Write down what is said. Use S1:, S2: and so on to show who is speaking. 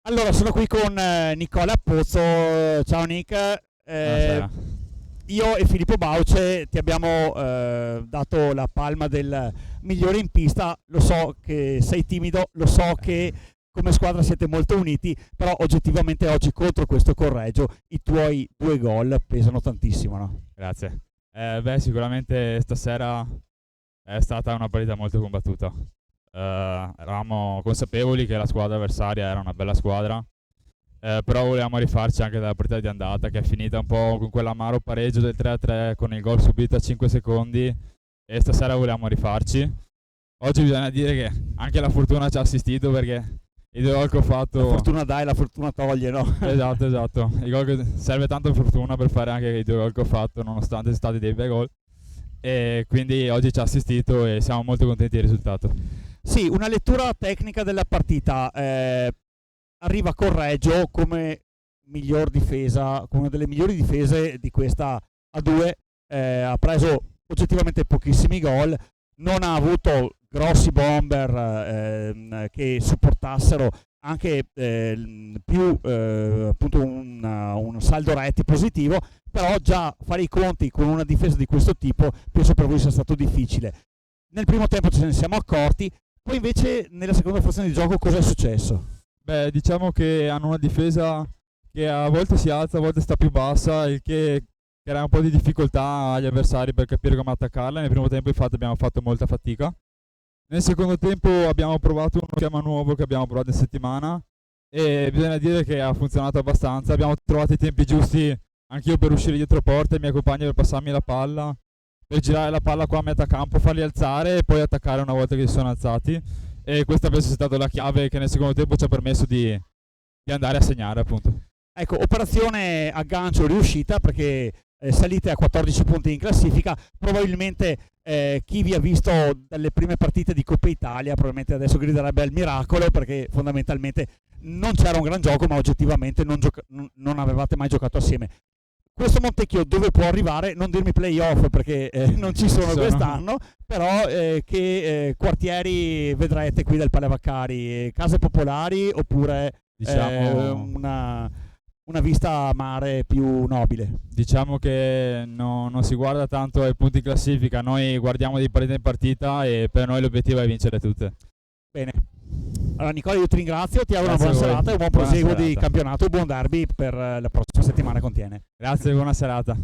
S1: Allora, sono qui con Nicola Pozzo. Ciao Nick. Eh,
S2: Buonasera.
S1: io e Filippo Bauce ti abbiamo dato la palma del migliore in pista. Lo so che sei timido, lo so che come squadra siete molto uniti, però oggettivamente oggi contro questo Correggio i tuoi due gol pesano tantissimo, no?
S2: Grazie. Sicuramente stasera è stata una partita molto combattuta. Eravamo consapevoli che la squadra avversaria era una bella squadra, però volevamo rifarci anche dalla partita di andata, che è finita un po' con quell'amaro pareggio del 3-3 con il gol subito a 5 secondi, e stasera volevamo rifarci. Oggi bisogna dire che anche la fortuna ci ha assistito, perché i due gol che ho
S1: La
S2: fatto...
S1: fortuna dai, la fortuna toglie, no?
S2: Esatto, esatto. Serve tanto fortuna per fare anche i due gol che ho fatto, nonostante siano stati dei bei gol. E quindi oggi ci ha assistito e siamo molto contenti del risultato.
S1: Sì, una lettura tecnica della partita. Arriva Correggio come miglior difesa, come una delle migliori difese di questa A2. Ha preso oggettivamente pochissimi gol, non ha avuto grossi bomber che supportassero anche più appunto un saldo retti positivo, però già fare i conti con una difesa di questo tipo penso per voi sia stato difficile. Nel primo tempo ce ne siamo accorti, poi invece nella seconda frazione di gioco cosa è successo?
S2: Beh, diciamo che hanno una difesa che a volte si alza, a volte sta più bassa, il che crea un po' di difficoltà agli avversari per capire come attaccarla. Nel primo tempo infatti abbiamo fatto molta fatica. Nel secondo tempo abbiamo provato uno schema nuovo che abbiamo provato in settimana e bisogna dire che ha funzionato abbastanza. Abbiamo trovato i tempi giusti anch'io per uscire dietro porta, i miei compagni per passarmi la palla, per girare la palla qua a metà campo, farli alzare e poi attaccare una volta che si sono alzati. E questa penso sia stata la chiave che nel secondo tempo ci ha permesso di andare a segnare, appunto.
S1: Ecco, operazione aggancio riuscita perché salite a 14 punti in classifica. Probabilmente chi vi ha visto dalle prime partite di Coppa Italia probabilmente adesso griderebbe al miracolo, perché fondamentalmente non c'era un gran gioco, ma oggettivamente non avevate mai giocato assieme. Questo Montecchio dove può arrivare? Non dirmi playoff perché non ci sono quest'anno, però che quartieri vedrete qui del Palevaccari? Case popolari oppure
S2: Diciamo,
S1: una vista a mare più nobile?
S2: diciamo che non si guarda tanto ai punti classifica, noi guardiamo di partita in partita e per noi l'obiettivo è vincere tutte.
S1: Bene. Allora Nicola, io ti ringrazio, ti auguro una
S2: Grazie
S1: buona
S2: a voi.
S1: serata e un buon
S2: Buona
S1: proseguo di
S2: serata.
S1: campionato e buon derby per la prossima settimana contiene.
S2: Grazie, buona serata.